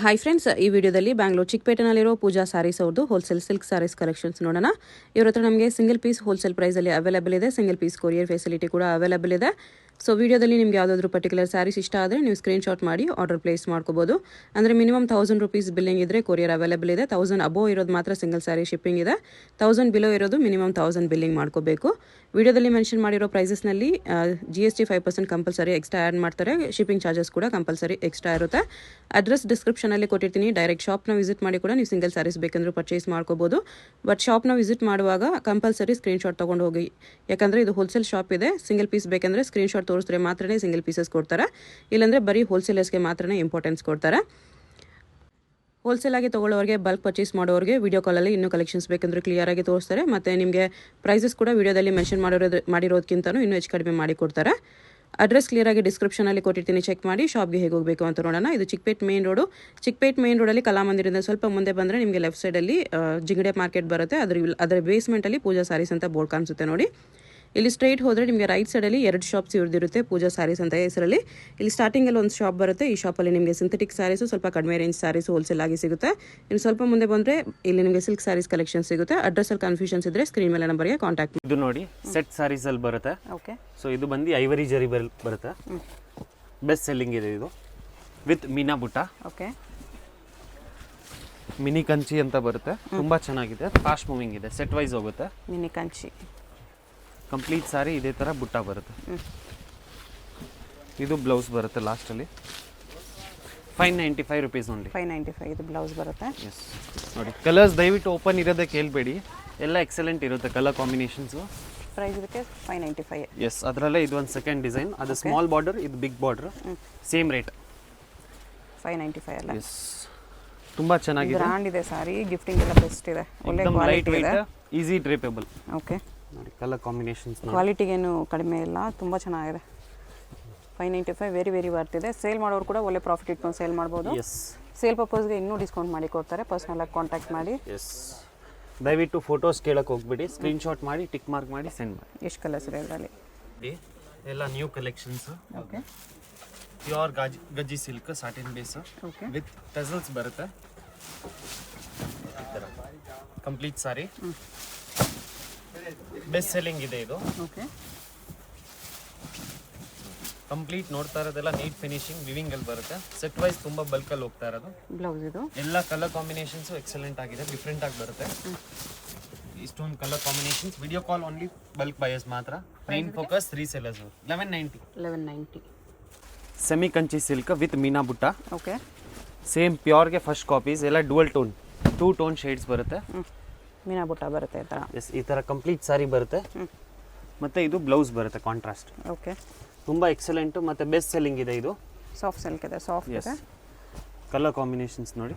Hi friends, ಈ ವಿಡಿಯೋದಲ್ಲಿ ಬ್ಯಾಂಗ್ಳೂರ್ ಚಿಕ್ಕಪೇಟೆನಲ್ಲಿರೋ ಪೂಜಾ ಸ್ಯಾರೀಸ್ ಅವ್ರದ್ದು ಹೋಲ್ಸೇಲ್ ಸಿಲ್ಕ್ ಸ್ಯಾರೀಸ್ ಕಲೆಕ್ಷನ್ಸ್ ನೋಡೋಣ. ಇವ್ರ ಹತ್ರ ನಮಗೆ ಸಿಂಗಲ್ ಪೀಸ್ ಹೋಲ್ಸೇಲ್ ಪ್ರೈಸಲ್ಲಿ ಅವೈಲೇಬಲ್ ಇದೆ. ಸಿಂಗಲ್ ಪೀಸ್ ಕೊರಿಯರ್ ಫೆಸಿಲಿಟಿ ಕೂಡ ಅವೈಲೇಬಲ್ ಇದೆ. ಸೊ ವಿಡಿಯೋದಲ್ಲಿ ನಿಮ್ಗೆ ಯಾವುದಾದ್ರೂ ಪರ್ಟಿಕ್ಯುಲರ್ ಸ್ಯಾರೀಸ್ ಇಷ್ಟ ಆದರೆ ನೀವು ಸ್ಕ್ರೀನ್ಶಾಟ್ ಮಾಡಿ ಆರ್ಡರ್ ಪ್ಲೇಸ್ ಮಾಡ್ಕೋಬೋದು. ಅಂದರೆ ಮಿನಿಮಮ್ 1000 ರೂಪೀಸ್ ಬಿಲ್ಲಿಂಗ್ ಇದ್ದರೆ ಕೊರಿಯರ್ ಅವೈಲೇಬಲ್ ಇದೆ. 1000 ಅಬೋವ್ ಇರೋದು ಮಾತ್ರ ಸಿಂಗಲ್ ಸ್ಯಾರಿ ಶಿಪ್ಪಿಂಗ್ ಇದೆ. 1000 ಬಿಲೋ ಇರೋದು ಮಿನಿಮಮ್ 1000 ಬಿಲ್ಲಿಂಗ್ ಮಾಡ್ಕೋಬೇಕು. ವಿಡಿಯೋದಲ್ಲಿ ಮೆನ್ಷನ್ ಮಾಡಿರೋ ಪ್ರೈಸಸ್ನಲ್ಲಿ GST 5% ಕಂಪಲ್ಸರಿ ಎಕ್ಸ್ಟ್ರಾ ಆ್ಯಡ್ ಮಾಡ್ತಾರೆ. ಶಿಪ್ಪಿಂಗ್ ಚಾರ್ಜಸ್ ಕೂಡ ಕಂಪಲ್ಸರಿ ಎಕ್ಸ್ಟ್ರಾ ಇರುತ್ತೆ. ಅಡ್ರೆಸ್ ಡಿಸ್ಕ್ರಿಪ್ಷನಲ್ಲಿ ಕೊಟ್ಟಿರ್ತೀನಿ. ಡೈರೆಕ್ಟ್ ಶಾಪ್ನ ವಿಸಿಟ್ ಮಾಡಿ ಕೂಡ ನೀವು ಸಿಂಗಲ್ ಸ್ಯಾರೀಸ್ ಬೇಕಂದ್ರೂ ಪರ್ಚೇಸ್ ಮಾಡ್ಕೋಬೋದು. ಬಟ್ ಶಾಪ್ನ ವಿಸಿಟ್ ಮಾಡುವಾಗ ಕಂಪಲ್ಸರಿ ಸ್ಕ್ರೀನ್ಶಾಟ್ ತೊಗೊಂಡು ಹೋಗಿ, ಯಾಕಂದರೆ ಇದು ಹೋಲ್ಸೇಲ್ ಶಾಪ್ ಇದೆ. ಸಿಂಗಲ್ ಪೀಸ್ ಬೇಕಂದರೆ ಸ್ಕ್ರೀನ್ಶಾಟ್ ತೋರಿಸಿದ್ರೆ ಮಾತ್ರನೇ ಸಿಂಗಲ್ ಪೀಸಸ್ ಕೊಡ್ತಾರೆ. ಇಲ್ಲಾಂದರೆ ಬರೀ ಹೋಲ್ಸೇಲರ್ಸ್ಗೆ ಮಾತ್ರನೇ ಇಂಪಾರ್ಟೆನ್ಸ್ ಕೊಡ್ತಾರೆ. ಹೋಲ್ಸೇಲ್ ಆಗಿ ತೊಗೊಳ್ಳೋರಿಗೆ, ಬಲ್ಕ್ ಪರ್ಚೇಸ್ ಮಾಡೋರಿಗೆ ವಿಡಿಯೋ ಕಾಲಲ್ಲಿ ಇನ್ನೂ ಕಲೆಕ್ಷನ್ಸ್ ಬೇಕಂದ್ರೆ ಕ್ಲಿಯರ್ ಆಗಿ ತೋರಿಸ್ತಾರೆ. ಮತ್ತು ನಿಮಗೆ ಪ್ರೈಸಸ್ ಕೂಡ ವಿಡಿಯೋದಲ್ಲಿ ಮೆನ್ಷನ್ ಮಾಡಿರೋದಕ್ಕಿಂತಲೂ ಇನ್ನೂ ಹೆಚ್ಚು ಕಡಿಮೆ ಮಾಡಿ ಕೊಡ್ತಾರೆ. ಅಡ್ರೆಸ್ ಕ್ಲಿಯರ್ ಆಗಿ ಡಿಸ್ಕ್ರಿಪ್ಷನಲ್ಲಿ ಕೊಟ್ಟಿರ್ತೀನಿ, ಚೆಕ್ ಮಾಡಿ. ಶಾಪ್ಗೆ ಹೇಗೆ ಹೋಗಬೇಕು ಅಂತ ನೋಡೋಣ. ಇದು Chickpet main road. Chickpet main ರೋಡಲ್ಲಿ ಕಲಾಮಂದಿರದಿಂದ ಸ್ವಲ್ಪ ಮುಂದೆ ಬಂದರೆ ನಿಮಗೆ ಲೆಫ್ಟ್ ಸೈಡಲ್ಲಿ ಜಿಂಗಡೆ ಮಾರ್ಕೆಟ್ ಬರುತ್ತೆ. ಅದರ ಬೇಸ್ಮೆಂಟಲ್ಲಿ ಪೂಜಾ ಸ್ಯಾರೀಸ್ ಅಂತ ಬೋರ್ಡ್ ಕಾಣಿಸುತ್ತೆ ನೋಡಿ. ಇಲ್ಲಿ ಸ್ಟ್ರೈಟ್ ಹೋದರೆ ನಿಮಗೆ ರೈಟ್ ಸೈಡಲ್ಲಿ 2 ಶಾಪ್ಸ್ ಇವ್ರದಿರುತ್ತೆ, ಪೂಜಾ ಸ್ಯಾರೀಸ್ ಅಂತ ಹೆಸರಲ್ಲಿ. ಇಲ್ಲಿ ಸ್ಟಾರ್ಟಿಂಗಲ್ಲಿ ಒಂದು ಶಾಪ್ ಬರುತ್ತೆ. ಈ ಶಾಪಲ್ಲಿ ನಿಮಗೆ ಸಿಂಥೆಟಿಕ್ ಸ್ಯಾರೀಸು, ಸ್ವಲ್ಪ ಕಡಿಮೆ ರೇಂಜ್ ಸ್ಯಾರೀಸು ಹೋಲ್ಸೇಲ್ ಆಗಿ ಸಿಗುತ್ತೆ. ಇನ್ನು ಸ್ವಲ್ಪ ಮುಂದೆ ಬಂದರೆ ಇಲ್ಲಿ ನಿಮಗೆ ಸಿಲ್ಕ್ ಸ್ಯಾರೀಸ್ ಕಲೆಕ್ಷನ್ ಸಿಗುತ್ತೆ. ಅಡ್ರೆಸ್ಸಲ್ಲಿ ಕನ್ಫ್ಯೂಷನ್ಸ್ ಇದ್ದರೆ ಸ್ಕ್ರೀನ್ ಮೇಲೆ ನಂಬರ್ಗೆ ಕಾಂಟ್ಯಾಕ್ಟ್. ಇದು ನೋಡಿ ಸೆಟ್ ಸ್ಯಾರೀಸ್ ಅಲ್ಲಿ ಬರುತ್ತೆ. ಓಕೆ. ಸೊ ಇದು ಬಂದು ಐವರಿ ಜರಿ ಬರುತ್ತೆ. ಬೆಸ್ಟ್ ಸೆಲ್ಲಿಂಗ್ ಇದೆ ಇದು, ವಿತ್ ಮೀನಾ ಬುಟ್ಟ. ಓಕೆ. ಮಿನಿ ಕಂಚಿ ಅಂತ ಬರುತ್ತೆ, ತುಂಬಾ ಚೆನ್ನಾಗಿದೆ. ಫಾಸ್ಟ್ ಮೂವಿಂಗ್ ಇದೆ, ಸೆಟ್ ವೈಸ್ ಹೋಗುತ್ತೆ. ಮಿನಿ ಕಂಚಿ ಕಂಪ್ಲೀಟ್ ಸಾರಿ ಇದೇ ಥರ ಬುಟ್ಟ ಬರುತ್ತೆ. ಇದು ಬ್ಲೌಸ್ ಬರುತ್ತೆ ಲಾಸ್ಟಲ್ಲಿ. 595 ರೂಪೀಸ್ ಓನ್ಲಿ. 595 ಇದು ಬ್ಲೌಸ್ ಬರುತ್ತೆ. ಎಸ್ ನೋಡಿ, ಕಲರ್ಸ್ ದಯವಿಟ್ಟು ಓಪನ್ ಇರೋದಕ್ಕೆ ಹೇಳ್ಬೇಡಿ, ಎಲ್ಲ ಎಕ್ಸಲೆಂಟ್ ಇರುತ್ತೆ ಕಲರ್ ಕಾಂಬಿನೇಷನ್ಸು. ಪ್ರೈಸ್ ಇದಕ್ಕೆ 595. ಎಸ್, ಅದರಲ್ಲೇ ಇದು ಒಂದು ಸೆಕೆಂಡ್ ಡಿಸೈನ್. ಅದು ಸ್ಮಾಲ್ ಬಾರ್ಡರ್, ಇದು ಬಿಗ್ ಬಾರ್ಡರ್. ಸೇಮ್ ರೇಟ್ 595 ಅಲ್ಲ. ಎಸ್, ತುಂಬ ಚೆನ್ನಾಗಿದೆ. ಬ್ರಾಂಡ್ ಇದೆ ಸಾರಿ, ಗಿಫ್ಟಿಂಗ್ ಎಲ್ಲ ಬೆಸ್ಟ್ ಇದೆ. ಒಳ್ಳೆ ಲೈಟ್ ವೇಟ್, ಈಸಿ ಡ್ರೇಪೇಬಲ್. ಓಕೆ. ನೋಡಿ ಕಲರ್ ಕಾಂಬಿನೇಷನ್ಸ್ ಕ್ವಾಲಿಟಿಗೇನು ಕಡಿಮೆ ಇಲ್ಲ, ತುಂಬ ಚೆನ್ನಾಗಿದೆ. 595 ವೆರಿ ವೆರಿ ವರ್ತ್ ಇದೆ. ಸೇಲ್ ಮಾಡೋರು ಕೂಡ ಒಳ್ಳೆ ಪ್ರಾಫಿಟ್ ಇಟ್ಕೊಂಡು ಸೇಲ್ ಮಾಡ್ಬೋದು. ಎಸ್, ಸೇಲ್ ಪರ್ಪಸ್ಗೆ ಇನ್ನೂ ಡಿಸ್ಕೌಂಟ್ ಮಾಡಿ ಕೊಡ್ತಾರೆ. ಪರ್ಸ್ನಲಾಗಿ ಕಾಂಟ್ಯಾಕ್ಟ್ ಮಾಡಿ. ಎಸ್, ದಯವಿಟ್ಟು ಫೋಟೋಸ್ ಕೇಳಕ್ಕೆ ಹೋಗ್ಬಿಡಿ, ಸ್ಕ್ರೀನ್ಶಾಟ್ ಮಾಡಿ ಟಿಕ್ ಮಾರ್ಕ್ ಮಾಡಿ ಸೆಂಡ್ ಮಾಡಿ. ಎಷ್ಟು ಕಲರ್ಸ್ ಇದೆ ಇದರಲ್ಲಿ? ಎಲ್ಲ new collections. Okay. Pure gajji silk satin base okay. With tassels ಬರುತ್ತೆ. ಕಂಪ್ಲೀಟ್ ಸಾರಿ ಬೆಸ್ಟ್ ಸೆಲ್ಲಿಂಗ್ ಇದೆ ಇದು. ಓಕೆ. ಕಂಪ್ಲೀಟ್ ನೋಡ್ತಾ ಇರೋದೆಲ್ಲ ನೀಟ್ ಫಿನಿಶಿಂಗ್ ವಿವಿಂಗ್ ಅಲ್ಲಿ ಬರುತ್ತೆ. ಸೆಟ್ ವೈಸ್ ತುಂಬಾ ಬಲ್ಕ್ ಅಲ್ಲಿ ಹೋಗ್ತಾ ಇರೋದು. ಬ್ಲೌಸ್ ಇದು ಎಲ್ಲ ಕಲರ್ ಕಾಂಬಿನೇಷನ್ಸ್ ಎಕ್ಸಲೆಂಟ್ ಆಗಿದೆ, ಡಿಫ್ರೆಂಟ್ ಆಗಿ ಬರುತ್ತೆ. ಇಷ್ಟೊಂದು colour combinations. Video call only bulk buyers ಮಾತ್ರ. Main focus resellers. 1190. Semi Kanchi silk with ಮೀನಾ ಬುಟ್ಟ. ಓಕೆ. ಸೇಮ್ ಪ್ಯೂರ್ಗೆ ಫಸ್ಟ್ ಕಾಪೀಸ್, ಎಲ್ಲ ಡುವಲ್ ಟೋನ್, 2 ಟೋನ್ ಶೇಡ್ಸ್ ಬರುತ್ತೆ. ಮೀನಾ ಬುಟ್ಟ ಬರುತ್ತೆ ಈ ಥರ. ಎಸ್, ಈ ಥರ ಕಂಪ್ಲೀಟ್ ಸಾರಿ ಬರುತ್ತೆ. ಮತ್ತು ಇದು ಬ್ಲೌಸ್ ಬರುತ್ತೆ ಕಾಂಟ್ರಾಸ್ಟ್. ಓಕೆ. ತುಂಬ ಎಕ್ಸಲೆಂಟು ಮತ್ತು ಬೆಸ್ಟ್ ಸೆಲ್ಲಿಂಗ್ ಇದೆ ಇದು. ಸಾಫ್ಟ್ ಸಿಲ್ಕ್ ಇದೆ, ಸಾಫ್ಟ್ ಇದೆ. ಕಲರ್ ಕಾಂಬಿನೇಷನ್ಸ್ ನೋಡಿ,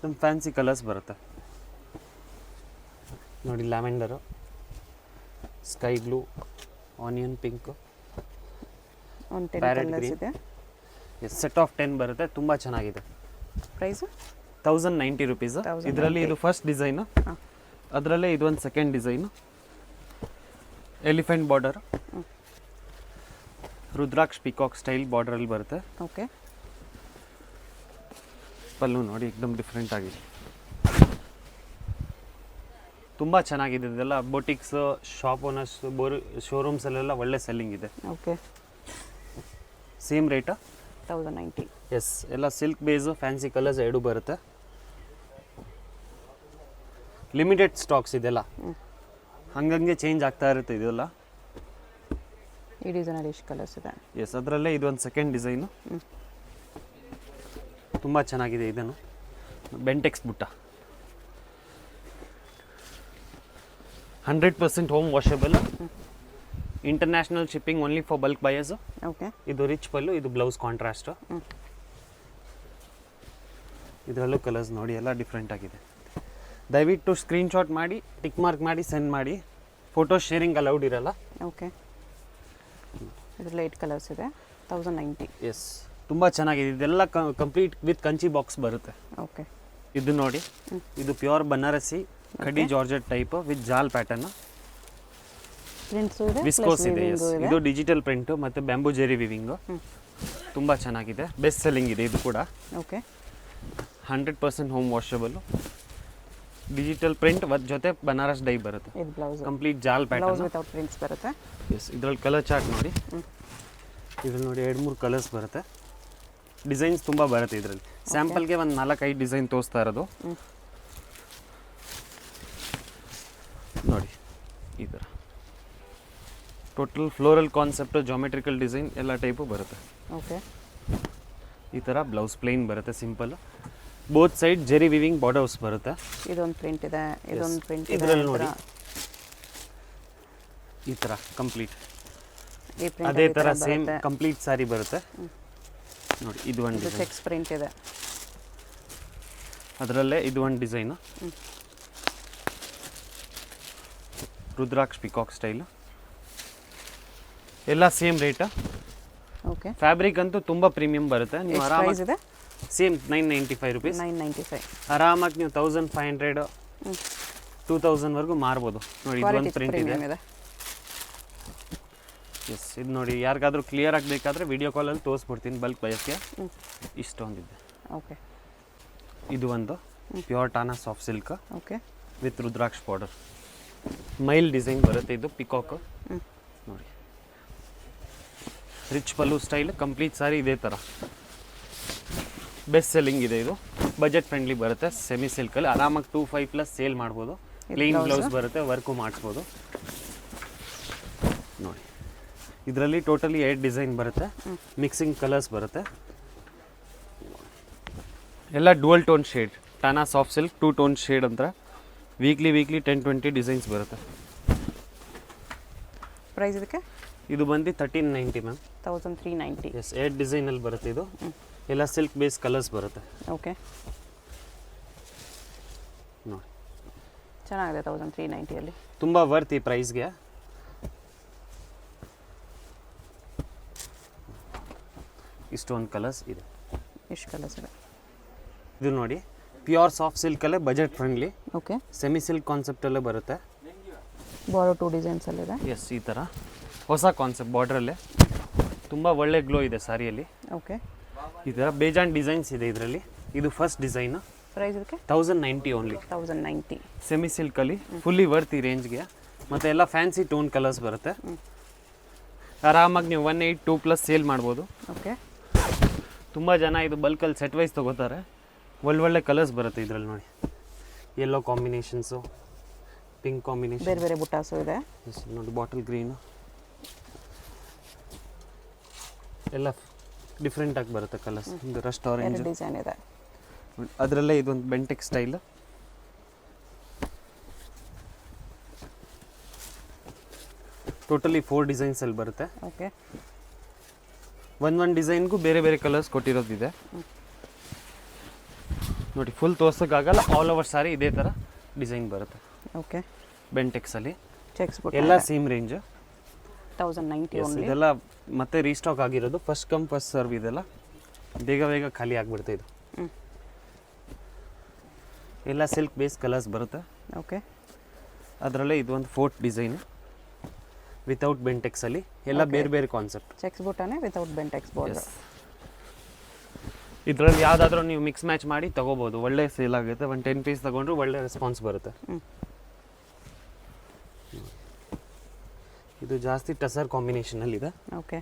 ತುಂಬ ಫ್ಯಾನ್ಸಿ ಕಲರ್ಸ್ ಬರುತ್ತೆ ನೋಡಿ. Lavender, sky blue, onion pink, parrot green. Yes, set of 10 ಬರುತ್ತೆ. ತುಂಬ ಚೆನ್ನಾಗಿದೆ. Price 1090 rupees. ಇದರಲ್ಲಿ ಇದು ಫಸ್ಟ್ ಡಿಸೈನು, ಅದರಲ್ಲೇ ಇದೊಂದು second design. Elephant border, rudraksh peacock style ಬಾರ್ಡರಲ್ಲಿ ಬರುತ್ತೆ. ಓಕೆ. ಪಲ್ಲು ನೋಡಿ, ಎಕ್ದಮ್ ಡಿಫ್ರೆಂಟ್ ಆಗಿದೆ, ತುಂಬ ಚೆನ್ನಾಗಿದೆ. ಇದೆಲ್ಲ ಬೊಟಿಕ್ಸ್, ಶಾಪ್ ಓನರ್ಸ್, ಶೋರೂಮ್ಸಲ್ಲೆಲ್ಲ ಒಳ್ಳೆ ಸೆಲ್ಲಿಂಗ್ ಇದೆ. ಓಕೆ. ಸೇಮ್ ರೇಟಾ? 1090. ಎಸ್, ಎಲ್ಲ ಸಿಲ್ಕ್ ಬೇಸು, ಫ್ಯಾನ್ಸಿ ಕಲರ್ಸ್ ಎರಡು ಬರುತ್ತೆ. ಲಿಮಿಟೆಡ್ ಸ್ಟಾಕ್ಸ್ ಇದೆಲ್ಲ, ಹಂಗಂಗೆ ಚೇಂಜ್ ಆಗ್ತಾ ಇರುತ್ತೆ ಇದೆಲ್ಲ. ಈ ಡಿಸೈನಲ್ಲಿ ಎಷ್ಟು ಕಲರ್ಸ್ ಇದೆ? ಎಸ್, ಅದರಲ್ಲೇ ಇದೊಂದು ಸೆಕೆಂಡ್ ಡಿಸೈನು. ತುಂಬ ಚೆನ್ನಾಗಿದೆ. ಇದನ್ನು ಬೆಂಟೆಕ್ಸ್ ಬುಟ್ಟ, 100% home washable. International shipping only for bulk buyers. Okay. ಇದು ರಿಚ್ ಪಲ್ಲು, ಇದು ಬ್ಲೌಸ್ ಕಾಂಟ್ರಾಸ್ಟ್. ಇದರಲ್ಲೂ ಕಲರ್ಸ್ ನೋಡಿ, ಎಲ್ಲ ಡಿಫ್ರೆಂಟ್ ಆಗಿದೆ. ದಯವಿಟ್ಟು ಸ್ಕ್ರೀನ್ಶಾಟ್ ಮಾಡಿ ಟಿಕ್ ಮಾರ್ಕ್ ಮಾಡಿ ಸೆಂಡ್ ಮಾಡಿ. ಫೋಟೋ ಶೇರಿಂಗ್ ಅಲೌಡ್ ಇರಲ್ಲ. ಓಕೆ. ಇದರಲ್ಲಿ 8 ಕಲರ್ಸ್ ಇದೆ. 1090. ಎಸ್, ತುಂಬ ಚೆನ್ನಾಗಿದೆ. ಇದೆಲ್ಲ ಕಂಪ್ಲೀಟ್ ವಿತ್ ಕಂಚಿ ಬಾಕ್ಸ್ ಬರುತ್ತೆ. ಓಕೆ. ಇದು ನೋಡಿ, ಇದು ಪ್ಯೂರ್ ಬನಾರಸಿ ಕಡಿ ಜಾರ್ಜೆಟ್ ಟೈಪ್ ವಿತ್ ಜಾಲ್ ಪ್ಯಾಟರ್ನ್. ಪ್ರಿಂಟ್ಸ್ ಇದೆ, ವಿಸ್ಕೋಸ್ ಇದೆ. ಇದು ಡಿಜಿಟಲ್ ಪ್ರಿಂಟ್ ಮತ್ತು ಬ್ಯಾಂಬೂ ಜೆರಿ ವಿವಿಂಗ್. ತುಂಬ ಚೆನ್ನಾಗಿದೆ, ಬೆಸ್ಟ್ ಸೆಲ್ಲಿಂಗ್ ಇದೆ ಇದು ಕೂಡ. Okay 100% home washable, digital print ಜೊತೆ ಬನಾರಸ್ ಡೈ ಬರುತ್ತೆ. ಇದು ಬ್ಲೌಸ್, ಕಂಪ್ಲೀಟ್ ಜಾಲ್ ಬ್ಲೌಸ್ ಪ್ಯಾಟರ್ನ್. ವಿತೌಟ್ ಪ್ರಿಂಟ್ಸ್ ಬರುತ್ತೆ. ಎಸ್, ಇದರಲ್ಲಿ ಕಲರ್ ಚಾರ್ಟ್ ನೋಡಿ. ಇದ್ರಲ್ಲಿ ನೋಡಿ 2-3 ಕಲರ್ಸ್ ಬರುತ್ತೆ. ಡಿಸೈನ್ಸ್ ತುಂಬ ಬರುತ್ತೆ ಇದರಲ್ಲಿ. ಸ್ಯಾಂಪಲ್ಗೆ ಒಂದು 4-5 ಡಿಸೈನ್ ತೋರಿಸ್ತಾ ಇರೋದು ನೋಡಿ. ಈ ಥರ total floral concept, geometrical design ಎಲ್ಲ ಟೈಪು ಬರುತ್ತೆ. ಓಕೆ ಈ ಥರ ಬ್ಲೌಸ್ ಪ್ಲೇನ್ ಬರುತ್ತೆ, simple. Both side Jerry viewing borders ಬರುತ್ತೆ. ಇದೊಂದು ಪ್ರಿಂಟ್ ಇದೆ, ಇದೊಂದು ಪ್ರಿಂಟ್ ಇದೆ. ಇದರಲ್ಲಿ ನೋಡಿ ಈ ಥರ ಕಂಪ್ಲೀಟ್ ಈ ಪ್ರಿಂಟ್ ಅದೇ ಥರ ಸೇಮ್ ಕಂಪ್ಲೀಟ್ ಸಾರಿ ಬರುತ್ತೆ ನೋಡಿ. ಇದು ಒಂದು ಡಿಸೈನ್, ಚೆಕ್ಸ್ ಪ್ರಿಂಟ್ ಇದೆ. ಅದರಲ್ಲೇ ಇದು ಒಂದು ಡಿಸೈನು, ರುದ್ರಾಕ್ಷ್ ಪಿಕಾಕ್ ಸ್ಟೈಲು. ಎಲ್ಲ ಸೇಮ್ ರೇಟ್. ಓಕೆ ಫ್ಯಾಬ್ರಿಕ್ ಅಂತೂ ತುಂಬ ಪ್ರೀಮಿಯಂ ಬರುತ್ತೆ. ನೀವು ಪ್ರೈಸ್ ಆರಾಮಾಗಿ ಇದೆ ಸೇಮ್ 995 ರುಪೀಸ್. 995. ಆರಾಮಾಗಿ ನೀವು 1500 2000 ವರೆಗೂ ಮಾರ್ಬೋದು ನೋಡಿ. ಇದು ಒಂದು ಪ್ರಿಂಟ್ ಇದೆ. ಎಸ್, ಇದು ನೋಡಿ, ಯಾರಿಗಾದ್ರೂ ಕ್ಲಿಯರ್ ಆಗಬೇಕಾದ್ರೆ ವಿಡಿಯೋ ಕಾಲಲ್ಲಿ ತೋರಿಸ್ಬಿಡ್ತೀನಿ ಬಲ್ಕ್ ಬಯಸ್ಗೆ. ಇಷ್ಟೊಂದಿದೆ. ಓಕೆ ಇದು ಒಂದು ಪ್ಯೂರ್ ಟಾನಾ soft silk okay with rudraksh border. ಮೈಲ್ ಡಿಸೈನ್ ಬರುತ್ತೆ. ಇದು ಪಿಕಾಕ್ ನೋಡಿ, rich pallu style, complete sari ಇದೇ ಥರ. ಬೆಸ್ಟ್ ಸೆಲ್ಲಿಂಗ್ ಇದೆ ಇದು, ಬಜೆಟ್ ಫ್ರೆಂಡ್ಲಿ ಬರುತ್ತೆ. ಸೆಮಿ ಸಿಲ್ಕಲ್ಲಿ ಆರಾಮಾಗಿ 2-5+ ಸೇಲ್ ಮಾಡ್ಬೋದು. ಪ್ಲೇನ್ ಬ್ಲೌಸ್ ಬರುತ್ತೆ, ವರ್ಕು ಮಾಡಿಸ್ಬೋದು ನೋಡಿ. ಇದರಲ್ಲಿ ಟೋಟಲಿ 8 ಡಿಸೈನ್ ಬರುತ್ತೆ, ಮಿಕ್ಸಿಂಗ್ ಕಲರ್ಸ್ ಬರುತ್ತೆ. ಎಲ್ಲ dual tone shade, Thane soft silk 2 tone shade ಅಂತ. ವೀಕ್ಲಿ 10-20 ಡಿಸೈನ್ಸ್ ಬರುತ್ತೆ. ಪ್ರೈಸ್ ಇದಕ್ಕೆ ಇದು ಬಂದು 1390 ಮ್ಯಾಮ್. 1390. ಎಸ್, 8 ಡಿಸೈನಲ್ಲಿ ಬರುತ್ತೆ ಇದು. ಎಲ್ಲ ಸಿಲ್ಕ್ ಬೇಸ್ ಕಲರ್ಸ್ ಬರುತ್ತೆ ಓಕೆ ನೋಡಿ. ಚೆನ್ನಾಗಿದೆ 1390 ಅಲ್ಲಿ. ತುಂಬ ವರ್ತ್ ಈ ಪ್ರೈಸ್ಗೆ. ಇಷ್ಟೊಂದು ಕಲರ್ಸ್ ಇದೆ. ಎಷ್ಟು ಕಲರ್ಸ್ ಇದೆ? ಇದು ನೋಡಿ, ಪ್ಯೂರ್ ಸಾಫ್ಟ್ ಸಿಲ್ಕಲ್ಲೇ budget friendly, okay semi silk ಕಾನ್ಸೆಪ್ಟಲ್ಲೇ ಬರುತ್ತೆ. ಬಾರ್ಡರ್ 2 ಡಿಸೈನ್ಸಲ್ಲಿದೆ. ಎಸ್, ಈ ಥರ ಹೊಸ ಕಾನ್ಸೆಪ್ಟ್ ಬಾರ್ಡ್ರಲ್ಲೇ ತುಂಬ ಒಳ್ಳೆ ಗ್ಲೋ ಇದೆ ಸಾರಿಯಲ್ಲಿ. ಓಕೆ ಈ ಥರ ಬೇಜಾನ್ ಡಿಸೈನ್ಸ್ ಇದೆ ಇದರಲ್ಲಿ. ಇದು ಫಸ್ಟ್ ಡಿಸೈನ್. ಪ್ರೈಸ್ ಇದಕ್ಕೆ 1090 ಓನ್ಲಿ. 1090. ಸೆಮಿ ಸಿಲ್ಕಲ್ಲಿ ಫುಲ್ಲಿ ವರ್ತ್ ಈ ರೇಂಜ್ಗೆ. ಮತ್ತು ಎಲ್ಲ ಫ್ಯಾನ್ಸಿ ಟೋನ್ ಕಲರ್ಸ್ ಬರುತ್ತೆ. ಆರಾಮಾಗಿ ನೀವು 182+ ಸೇಲ್ ಮಾಡ್ಬೋದು. ಓಕೆ ತುಂಬ ಜನ ಇದು ಬಲ್ಕಲ್ಲಿ ಸೆಟ್ ವೈಸ್ ತೊಗೋತಾರೆ. ಒಳ್ಳೊಳ್ಳೆ ಕಲರ್ಸ್ ಬರುತ್ತೆ ಇದರಲ್ಲಿ ನೋಡಿ. ಯೆಲ್ಲೋ ಕಾಂಬಿನೇಷನ್ಸು, ಪಿಂಕ್ ಕಾಂಬಿನೇಷನ್, ಬೇರೆ ಬೇರೆ ಬುಟ್ಟಾಸು ಇದೆ. ಎಸ್ ನೋಡಿ, ಬಾಟಲ್ ಗ್ರೀನು ಎಲ್ಲ ಡಿಫ್ರೆಂಟಾಗಿ ಬರುತ್ತೆ ಕಲರ್ಸ್. ಇದು ರಸ್ಟ್ ಆರೆಂಜ್ ಡಿಸೈನ್ ಇದೆ. ಅದರಲ್ಲೇ ಇದೊಂದು ಬೆಂಟೆಕ್ ಸ್ಟೈಲ್. ಟೋಟಲಿ 4 ಡಿಸೈನ್ಸಲ್ಲಿ ಬರುತ್ತೆ. ಓಕೆ ಒಂದು ಡಿಸೈನ್ಗೂ ಬೇರೆ ಬೇರೆ ಕಲರ್ಸ್ ಕೊಟ್ಟಿರೋದಿದೆ ನೋಡಿ. ಫುಲ್ ತೋರ್ಸೋಕ್ಕಾಗಲ್ಲ, ಆಲ್ ಓವರ್ ಸಾರಿ ಇದೇ ಥರ ಡಿಸೈನ್ ಬರುತ್ತೆ. ಓಕೆ ಬೆಂಟೆಕ್ಸಲ್ಲಿ ಚೆಕ್ಸ್ ಬುಟ್ಟ ಎಲ್ಲ ಸೇಮ್ ರೇಂಜ್. 1090 ಓನ್ಲಿ. ಇದೆಲ್ಲ ಮತ್ತೆ ರೀಸ್ಟಾಕ್ ಆಗಿರೋದು. First come first serve. ಇದೆಲ್ಲ ಬೇಗ ಖಾಲಿ ಆಗಿಬಿಡುತ್ತೆ ಇದು. ಎಲ್ಲ ಸಿಲ್ಕ್ ಬೇಸ್ ಕಲರ್ಸ್ ಬರುತ್ತೆ. ಓಕೆ ಅದರಲ್ಲೇ ಇದು ಒಂದು 4th ಡಿಸೈನ್ ವಿತೌಟ್ ಬೆಂಟೆಕ್ಸಲ್ಲಿ. ಎಲ್ಲ ಬೇರೆ ಬೇರೆ ಕಾನ್ಸೆಪ್ಟ್. ಚೆಕ್ಸ್ ಬುಟ್ಟಾನೆ ವಿತೌಟ್ ಬೆಂಟೆಕ್ಸ್ ಬಾರ್ಡರ್. ಇದರಲ್ಲಿ ಯಾವುದಾದ್ರೂ ನೀವು ಮಿಕ್ಸ್ ಮ್ಯಾಚ್ ಮಾಡಿ ತೊಗೋಬೋದು. ಒಳ್ಳೆ ಸೇಲ್ ಆಗುತ್ತೆ. ಒಂದು 10 ಪೀಸ್ ತೊಗೊಂಡ್ರು ಒಳ್ಳೆ ರೆಸ್ಪಾನ್ಸ್ ಬರುತ್ತೆ. ಇದು ಜಾಸ್ತಿ ಟಸರ್ ಕಾಂಬಿನೇಷನಲ್ಲಿದೆ. ಓಕೆ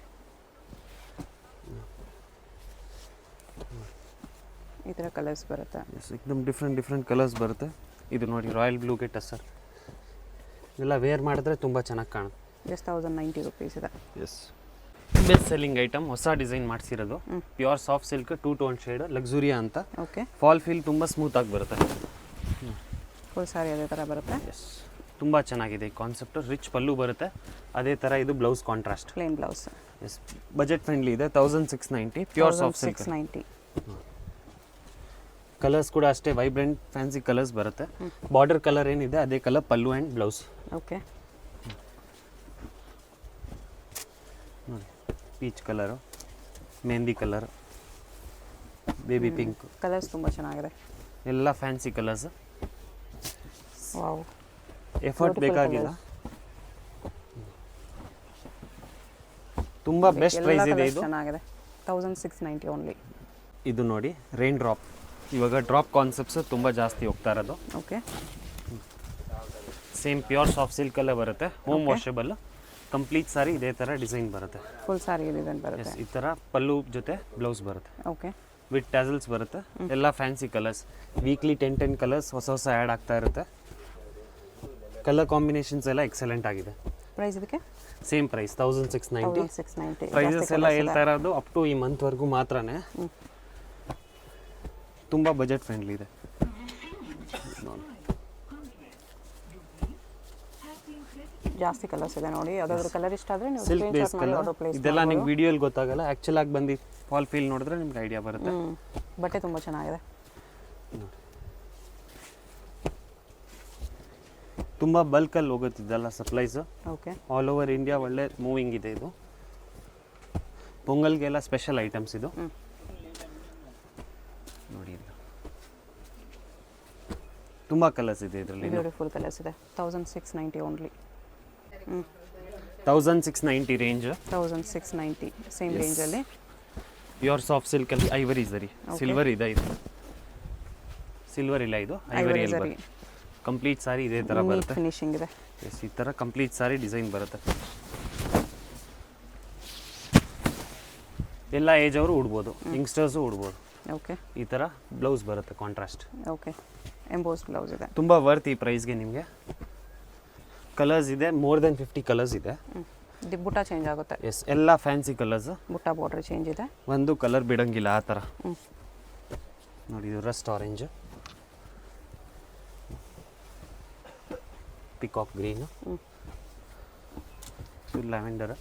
ಈ ಥರ ಕಲರ್ಸ್ ಬರುತ್ತೆ. एकदम ಡಿಫ್ರೆಂಟ್ ಕಲರ್ಸ್ ಬರುತ್ತೆ. ಇದು ನೋಡಿ, ರಾಯಲ್ ಬ್ಲೂಗೆ ಟಸರ್. ಇದೆಲ್ಲ ವೇರ್ ಮಾಡಿದ್ರೆ ತುಂಬ ಚೆನ್ನಾಗಿ ಕಾಣುತ್ತೆ. ಜಸ್ಟ್ 1090 ರುಪೀಸ್ ಇದೆ. Yes, best selling item. ಹೊಸ ಡಿಸೈನ್ ಮಾಡಿಸಿರೋದು. Pure soft silk 2 tone shade, ಲಕ್ಸುರಿಯಾ ಅಂತ. ಓಕೆ ಫಾಲ್ ಫೀಲ್ ತುಂಬ ಸ್ಮೂತಾಗಿ ಬರುತ್ತೆ. ಫುಲ್ ಸಾರಿ ಅದೇ ಥರ ಬರುತ್ತೆ. ಎಸ್, ತುಂಬ ಚೆನ್ನಾಗಿದೆ ಈ ಕಾನ್ಸೆಪ್ಟ್. ರಿಚ್ ಪಲ್ಲು ಬರುತ್ತೆ. ಅದೇ ಥರ ಇದು blouse contrast. Plain blouse. Yes, budget friendly ಇದೆ. 1690 ಪ್ಯೂರ್ ಸಾಫ್ಟ್ ಸಿಲ್ಕ್. 690. ಕಲರ್ಸ್ ಕೂಡ ಅಷ್ಟೇ ವೈಬ್ರೆಂಟ್ ಫ್ಯಾನ್ಸಿ ಕಲರ್ಸ್ ಬರುತ್ತೆ. ಬಾರ್ಡರ್ ಕಲರ್ ಏನಿದೆ ಅದೇ colour pallu and blouse. Okay ನೋಡಿ, peach colour, mehendi colour, baby pink, colours ತುಂಬ ಚೆನ್ನಾಗಿದೆ. ಎಲ್ಲ ಫ್ಯಾನ್ಸಿ ಕಲರ್ಸ್. ವಾವ್, ಎಫರ್ಟ್ ಬೇಕಾಗಿಲ್ಲ. ತುಂಬ ಬೆಸ್ಟ್ ಪ್ರೈಸ್ ಇದೆ ಇದು. ಚೆನ್ನಾಗಿದೆ. 1690 ಓನ್ಲಿ. ಇದು ನೋಡಿ ರೈನ್ ಡ್ರಾಪ್, ಇವಾಗ ಡ್ರಾಪ್ ಕಾನ್ಸೆಪ್ಟ್ಸ್ ತುಂಬ ಜಾಸ್ತಿ ಹೋಗ್ತಾ ಇರೋದು. ಓಕೆ, ಸೇಮ್ ಪ್ಯೂರ್ ಸಾಫ್ಟ್ ಸಿಲ್ಕಲ್ಲೇ ಬರುತ್ತೆ, ಹೋಮ್ ವಾಷಬಲ್. ಕಂಪ್ಲೀಟ್ ಸಾರಿ ಇದೇ ಥರ ಡಿಸೈನ್ ಬರುತ್ತೆ, ಫುಲ್ ಸಾರಿ ಡಿಸೈನ್ ಬರುತ್ತೆ. ಈ ಥರ ಪಲ್ಲು ಜೊತೆ ಬ್ಲೌಸ್ ಬರುತ್ತೆ, ಓಕೆ, ವಿತ್ ಟ್ಯಾಸಲ್ಸ್ ಬರುತ್ತೆ. ಎಲ್ಲ ಫ್ಯಾನ್ಸಿ ಕಲರ್ಸ್, ವೀಕ್ಲಿ 10 ಕಲರ್ಸ್ ಹೊಸ ಹೊಸ ಆ್ಯಡ್ ಆಗ್ತಾ ಇರುತ್ತೆ. ಕಲರ್ ಕಾಂಬಿನೇಷನ್ಸ್ ಎಲ್ಲ ಎಕ್ಸಲೆಂಟ್ ಆಗಿದೆ. ಪ್ರೈಸ್ ಇದಕ್ಕೆ ಸೇಮ್ ಪ್ರೈಸ್ 1690. 1690. ಪ್ರೈಸಸ್ ಎಲ್ಲ ಹೇಳ್ತಾ ಇರೋದು ಅಪ್ ಟು ಈ ಮಂತ್ವರೆಗೂ ಮಾತ್ರನೇ. ತುಂಬ ಬಜೆಟ್ ಫ್ರೆಂಡ್ಲಿ ಇದೆ. ಜಾಸ್ತಿ ಕಲರ್ಸ್ ಇದೆ ನೋಡಿ, ಯಾವುದಾದ್ರು ಕಲರ್ ಇಷ್ಟ ಆದರೆ ನೀವು ಸಿಲ್ಕ್ ಬೇಸ್ ಸ್ಕ್ರೀನ್ಶಾಟ್ ಮಾಡಿ ಕಲರ್, ಆರ್ಡರ್ ಪ್ಲೇಸ್ ಇದೆಲ್ಲ ನಿಮ್ಗೆ ವಿಡಿಯೋಲಿ ಗೊತ್ತಾಗಲ್ಲ, ಆ್ಯಕ್ಚುಲ್ ಆಗಿ ಬಂದು ಫಾಲ್ ಫೀಲ್ ನೋಡಿದ್ರೆ ನಿಮ್ಗೆ ಐಡಿಯಾ ಬರುತ್ತೆ. ಬಟ್ಟೆ ತುಂಬ ಚೆನ್ನಾಗಿದೆ. ತುಂಬ ಬಲ್ಕಲ್ಲಿ ಹೋಗುತ್ತಿದ್ದಲ್ಲ supplies, okay, all over India ಒಳ್ಳೆ ಮೂವಿಂಗ್ ಇದೆ ಇದು. ಪೊಂಗಲ್ಗೆಲ್ಲ ಸ್ಪೆಷಲ್ ಐಟಮ್ಸ್ ಇದು ನೋಡಿ. ತುಂಬ ಕಲರ್ಸ್ ಇದೆ ಇದರಲ್ಲಿ, ಬ್ಯೂಟಿಫುಲ್ ಕಲರ್ಸ್ ಇದೆ. 1690 ಓನ್ಲಿ. 1690 ರೇಂಜ್, 1690 ಸೇಮ್ ರೇಂಜಲ್ಲಿ. ಪ್ಯೂರ್ ಸಾಫ್ಟ್ ಸಿಲ್ಕಲ್ಲಿ ಐವರಿ ಸರಿ, ಸಿಲ್ವರ್ ಇದೆ ಇದು, ಸಿಲ್ವರ್ ಇಲ್ಲ ಇದು ಐವರಿಯಲ್ಲಿ ಬರುತ್ತೆ. ಕಂಪ್ಲೀಟ್ ಸಾರಿ ಇದೇ ಥರ ಬರುತ್ತೆ, ಫಿನಿಶಿಂಗ್ ಇದೆ. ಎಸ್, ಈ ಥರ ಕಂಪ್ಲೀಟ್ ಸಾರಿ ಡಿಸೈನ್ ಬರುತ್ತೆ. ಎಲ್ಲ ಏಜ್ ಅವರು ಉಡ್ಬೋದು, ಯಂಗ್ಸ್ಟರ್ಸು ಉಡ್ಬೋದು. ಓಕೆ, ಈ ಥರ ಬ್ಲೌಸ್ ಬರುತ್ತೆ ಕಾಂಟ್ರಾಸ್ಟ್. ಓಕೆ, ಎಂಬೋಸ್ ಬ್ಲೌಸ್ ಇದೆ. ತುಂಬ ವರ್ತ್ ಈ ಪ್ರೈಸ್ಗೆ ನಿಮಗೆ. ಕಲರ್ಸ್ ಇದೆ, ಮೋರ್ ದೆನ್ 50 ಕಲರ್ಸ್ ಇದೆ. ಬುಟ್ಟ ಚೇಂಜ್ ಆಗುತ್ತೆ. ಎಸ್, ಎಲ್ಲ ಫ್ಯಾನ್ಸಿ ಕಲರ್ಸ್, ಬುಟ್ಟ ಬಾರ್ಡರ್ ಚೇಂಜ್ ಇದೆ. ಒಂದು ಕಲರ್ ಬಿಡಂಗಿಲ್ಲ ಆ ಥರ. ನೋಡಿ, ಇದು Rust orange, peacock green, lavender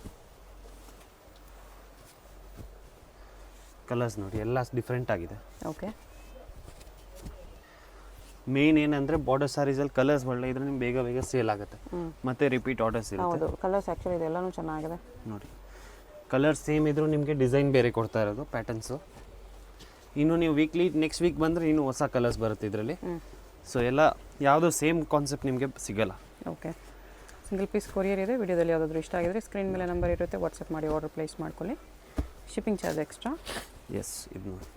colours ನೋಡಿ, ಎಲ್ಲ ಡಿಫ್ರೆಂಟ್ ಆಗಿದೆ. ಓಕೆ, ಮೇನ್ ಏನಂದರೆ ಬಾರ್ಡರ್ ಸ್ಯಾರೀಸಲ್ಲಿ ಕಲರ್ಸ್ ಒಳ್ಳೆ ಇದ್ರೆ ನಿಮ್ಗೆ ಬೇಗ ಬೇಗ ಸೇಲ್ ಆಗುತ್ತೆ, ಮತ್ತೆ ರಿಪೀಟ್ ಆರ್ಡರ್ಸ್ ಇರುತ್ತೆ. ಹೌದು, ಕಲರ್ಸ್ ಆ್ಯಕ್ಚುಲಿ ಇದೆಲ್ಲನೂ ಚೆನ್ನಾಗಿದೆ ನೋಡಿ. ಕಲರ್ಸ್ ಸೇಮ್ ಇದ್ರೂ ನಿಮಗೆ ಡಿಸೈನ್ ಬೇರೆ ಕೊಡ್ತಾ ಇರೋದು, ಪ್ಯಾಟರ್ನ್ಸು. ಇನ್ನು ನೀವು ವೀಕ್ಲಿ ನೆಕ್ಸ್ಟ್ ವೀಕ್ ಬಂದರೆ ಇನ್ನೂ ಹೊಸ ಕಲರ್ಸ್ ಬರುತ್ತೆ ಇದರಲ್ಲಿ. ಸೊ ಎಲ್ಲ ಯಾವುದೋ ಸೇಮ್ ಕಾನ್ಸೆಪ್ಟ್ ನಿಮಗೆ ಸಿಗಲ್ಲ. ಓಕೆ, ಸಿಂಗಲ್ ಪೀಸ್ ಕೊರಿಯರ್ ಇದೆ. ವಿಡಿಯೋದಲ್ಲಿ ಯಾವುದಾದ್ರೂ ಇಷ್ಟ ಆಗಿದ್ರೆ ಸ್ಕ್ರೀನ್ ಮೇಲೆ ನಂಬರ್ ಇರುತ್ತೆ, ವಾಟ್ಸಪ್ ಮಾಡಿ ಆರ್ಡರ್ ಪ್ಲೇಸ್ ಮಾಡ್ಕೊಳ್ಳಿ. Shipping charge extra. ಎಸ್, ಇದು ನೋಡಿ,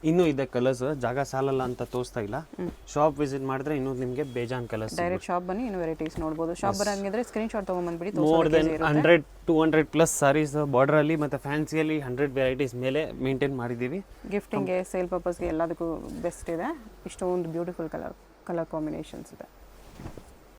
ಇನ್ನೂ ಇದೆ ಕಲರ್ಸ್, ಜಾಗ ಸಾಲಲ್ಲ ಅಂತ ತೋರಿಸ್ತಾ ಇಲ್ಲ. ಶಾಪ್ ವಿಸಿಟ್ ಮಾಡಿದ್ರೆ ಇನ್ನೂ ನಿಮಗೆ ಬೇಜಾನ್ ಕಲರ್ಸ್. ಡೈರೆಕ್ಟ್ ಶಾಪ್ ಬನ್ನಿ, ಇನ್ನೂ ವೆರೈಟೀಸ್ ನೋಡ್ಬೋದು. ಶಾಪ್ ಬರಂಗಿದ್ರೆ ಸ್ಕ್ರೀನ್ಶಾಟ್ ತೊಗೊಂಬಂದ್ಬಿಡಿ. ಮೋರ್ ದೆನ್ 100-200 ಪ್ಲಸ್ ಸಾರೀಸ್ ಬಾರ್ಡ್ರಲ್ಲಿ ಮತ್ತು ಫ್ಯಾನ್ಸಿಯಲ್ಲಿ 100 ವೆರೈಟೀಸ್ ಮೇಲೆ ಮೇಂಟೈನ್ ಮಾಡಿದ್ದೀವಿ. ಗಿಫ್ಟಿಂಗ್ಗೆ, ಸೇಲ್ ಪರ್ಪಸ್ಗೆ ಎಲ್ಲದಕ್ಕೂ ಬೆಸ್ಟ್ ಇದೆ. ಇಷ್ಟೊಂದು ಬ್ಯೂಟಿಫುಲ್ ಕಲರ್ ಕಾಂಬಿನೇಷನ್ಸ್ ಇದೆ.